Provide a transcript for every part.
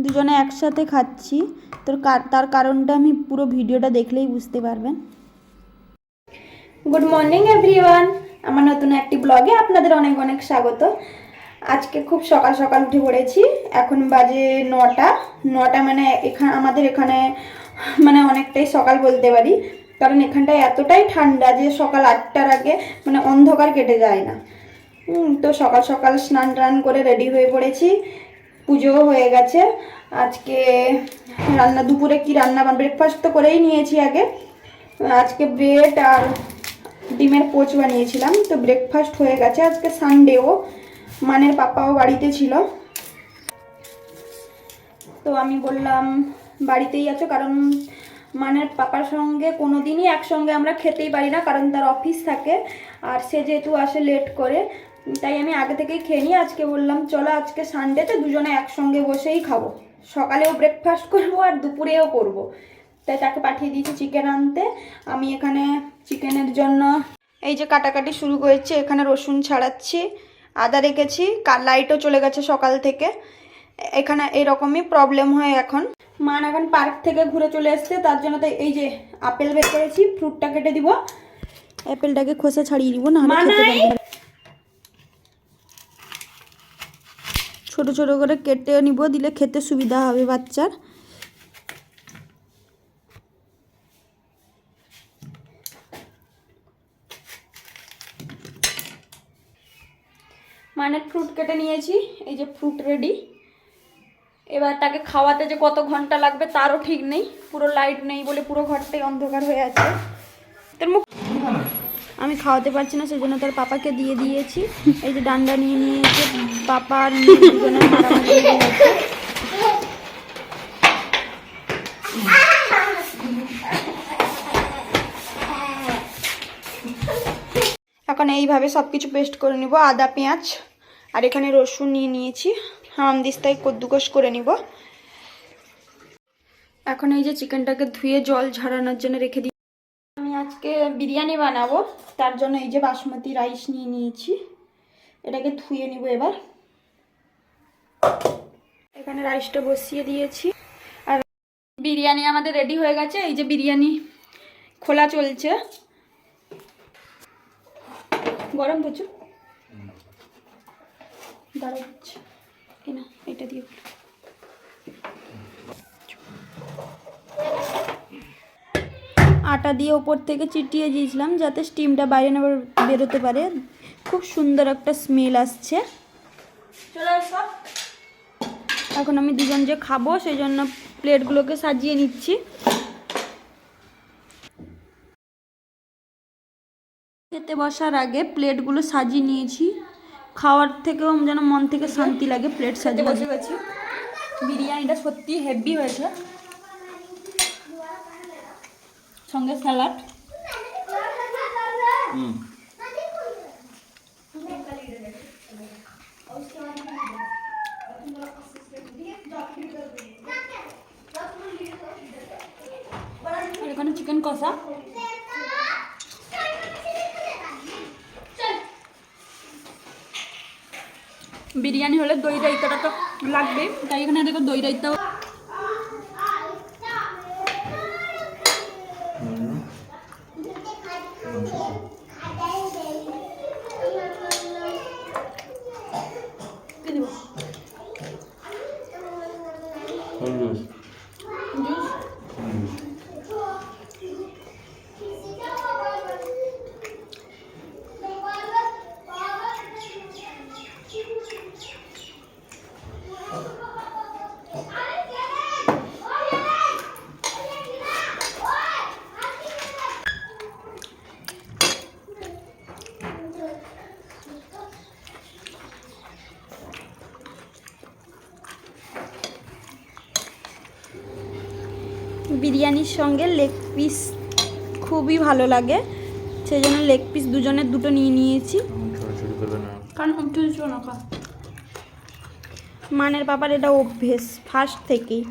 দুজনে একসাথে খাচ্ছি। তার কারণটা আমি পুরো ভিডিওটা দেখলেই বুঝতে পারবেন। গুড মর্নিং এভরিওয়ান, আমার নতুন একটি ব্লগে আপনাদের অনেক অনেক স্বাগত। আজকে খুব সকাল সকাল উঠে পড়েছি। এখন বাজে 9টা মানে আমাদের এখানে মানে অনেকটাই সকাল বলতে পারি, কারণ এখানটায় এতটাই ঠান্ডা যে সকাল 8টার আগে মানে অন্ধকার কেটে যায় না। তো সকাল সকাল স্নান টান করে রেডি হয়ে পড়েছি, পুজোও হয়ে গেছে। আজকে দুপুরে কি রান্না ব্রেকফাস্ট তো করেই নিয়েছি আগে। আজকে ব্রেড আর ডিমের পোচ বানিয়েছিলাম, তো ব্রেকফাস্ট হয়ে গেছে। আজকে সানডেও মানের পাপাও বাড়িতে ছিল, তো আমি বললাম বাড়িতেই আছো, কারণ মানের পাপার সঙ্গে কোনো দিনই একসঙ্গে আমরা খেতেই পারি না, কারণ তার অফিস থাকে আর সে যেহেতু আসে লেট করে, তাই আমি আগে থেকেই খেয়ে নিই। আজকে বললাম চলো আজকে সানডেতে দুজনে একসঙ্গে বসেই খাবো, সকালেও ব্রেকফাস্ট করবো আর দুপুরেও করব। তাই তাকে পাঠিয়ে দিয়েছি চিকেন আনতে। আমি এখানে চিকেনের জন্য এই যে কাটাকাটি শুরু করেছি, এখানে রসুন ছাড়াচ্ছি, আদা রেখেছি, লাইটও চলে গেছে সকাল থেকে। এখানে এরকমই প্রবলেম হয় এখন। মান এখন পার্ক থেকে ঘুরে চলে এসছে, তার জন্য তাই এই যে আপেল বের করেছি, ফ্রুটটা কেটে দিব, অ্যাপেলটাকে খোসা ছাড়িয়ে দিব, না হলে খেতে পারবে না। ছোট ছোট করে কেটে নিব, দিলে খেতে সুবিধা হবে বাচ্চার। মানে ফ্রুট কেটে নিয়েছি, এই যে ফ্রুট রেডি। এবার তাকে খাওয়াতে যে কত ঘন্টা লাগবে তারও ঠিক নেই, পুরো লাইট নেই বলে পুরো ঘরটাই অন্ধকার হয়ে আছে। তোর মুখ আমি খাওয়াতে পারছি না, সেজন্য তার পাপাকে দিয়ে দিয়েছি। এই যে ডান্ডা নিয়ে নিয়েছে, পাপা আর দুজনের মারামারি হয়ে গেছে। এখন এইভাবে সব কিছু পেস্ট করে নিব, আদা পেঁয়াজ আর এখানে রসুন নিয়ে নিয়েছি, হামামদিস্তায় কদ্দুকস করে নিব। এখন এই যে চিকেনটাকে ধুয়ে জল ঝরানোর জন্য রেখে দিই। আমি আজকে বিরিয়ানি বানাবো, তার জন্য এই যে বাসমতি রাইস নিয়ে নিয়েছি, এটাকে ধুয়ে নিব। এবার এখানে রাইসটা বসিয়ে দিয়েছি, আর বিরিয়ানি আমাদের রেডি হয়ে গেছে। এই যে বিরিয়ানি খোলা চলছে, গরম প্রচুর দাঁড়াচ্ছে না, এটা দিয়ে আটা দিয়ে ওপর থেকে চিটিয়ে দিয়েছিলাম যাতে স্টিমটা বাইরে না বেরোতে পারে। খুব সুন্দর একটা স্মেল আসছে। এখন আমি দুজন যে খাবো সেই জন্য প্লেটগুলোকে সাজিয়ে নিচ্ছি। খেতে বসার আগে প্লেটগুলো সাজিয়ে নিয়েছি, খাওয়ার থেকেও যেন মন থেকে শান্তি লাগে প্লেট সাজিয়ে বসে গেছি। বিরিয়ানিটা সত্যি হেভি হয়েছে, সঙ্গে স্যালাড। এখানে চিকেন কষা, বিরিয়ানি হলে দই রায়তাটা তো লাগবে, তাই এখানে দেখো দই রায়তাও। বিরিয়ানির সঙ্গে লেগ পিস খুবই ভালো লাগে, সেই জন্য লেগ পিস দুজনের দুটো নিয়ে নিয়েছি। কারণ মানের পাপার এটা অভ্যেস ফার্স্ট থেকেই,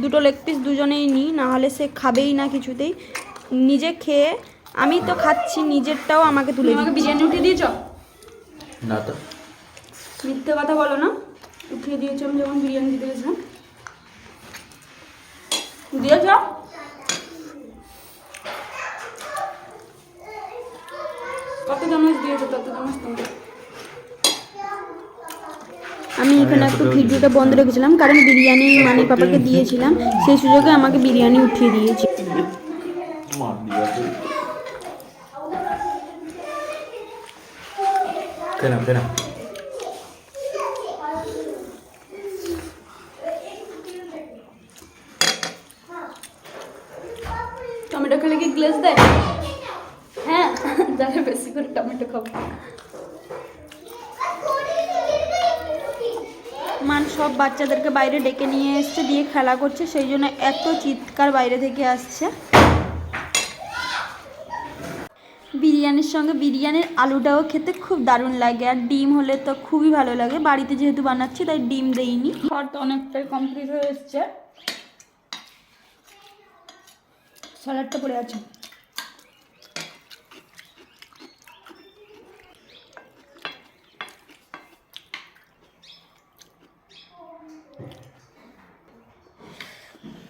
দুটো লেগ পিস দুজনেই নিই, না হলে সে খাবেই না কিছুতেই। নিজে খেয়ে আমি তো খাচ্ছি, নিজেরটাও আমাকে তুলে দিই। বিরিয়ানি উঠিয়ে দিয়েছ না তো? মিথ্যে কথা বলো না, উঠিয়ে দিয়েছ। আমি যখন বিরিয়ানি দিতে গেছিলাম এখানে একটু ভিডিওটা বন্ধ রেখেছিলাম কারণ বিরিয়ানি মানে পাপাকে দিয়েছিলাম, সেই সুযোগে আমাকে বিরিয়ানি উঠিয়ে দিয়েছে। টমেটো খেলে কি গ্লেজ দেয়? হ্যাঁ, যারা বেশি করে টমেটো খাবো। মান সব বাচ্চাদেরকে বাইরে ডেকে নিয়ে এসছে, দিয়ে খেলা করছে, সেই জন্য এত চিৎকার বাইরে থেকে আসছে। বিরিয়ানির সঙ্গে বিরিয়ানির আলুটাও খেতে খুব দারুণ লাগে, আর ডিম হলে তো খুবই ভালো লাগে। বাড়িতে যেহেতু বানাচ্ছি তাই ডিম দেইনি। খাওয়ার তো অনেকটাই কমপ্লিট হয়ে এসছে, স্যালাডটা পড়ে আছে।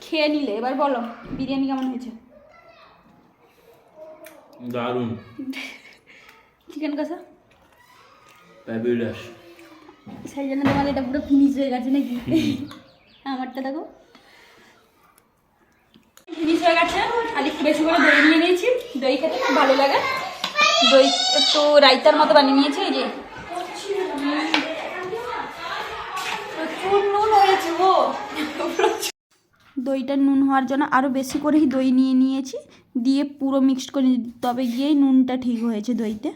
খেয়ে নিলে এবার বলো বিরিয়ানি কেমন হয়েছে? দারুণ। চিকেন কষা ফ্যাবুলাস। সেই জন্য তোমার এটা পুরো ফিনিশ হয়ে গেছে নাকি? আমারটা দেখো ফিনিশ হয়ে গেছে। আর একটু বেশি করে দই নিয়ে নিয়েছি, দই খেতে খুব ভালো লাগে। দই একটু রায়তার মতো বানিয়ে নিয়েছি। এই যে প্রচুর নুন হয়েছে গো। দইটা নুন হওয়ার জন্য আরও বেশি করেই দই নিয়ে নিয়েছি, দিয়ে পুরো মিক্সড করে তবে গিয়েই নুনটা ঠিক হয়েছে দইতে।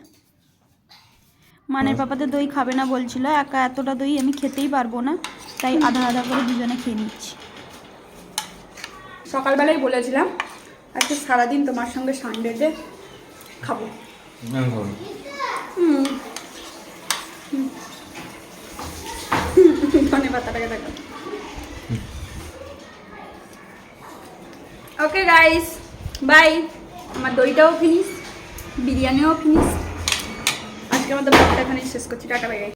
মানের পাপাতে দই খাবে না বলছিল, একা এতটা দই আমি খেতেই পারবো না, তাই আধা আধা করে দুজনে খেয়ে নিচ্ছি। সকালবেলায় বলেছিলাম আজকে সারাদিন তোমার সঙ্গে সানডেতে খাবো। ধনে পাতাটাকে দেখো। Okay guys, bye. আমার দইটাও ফিনিশ, বিরিয়ানিও ফিনিশ। আজকের মতো ব্লগটা এখানেই শেষ করছি। Tata bye guys.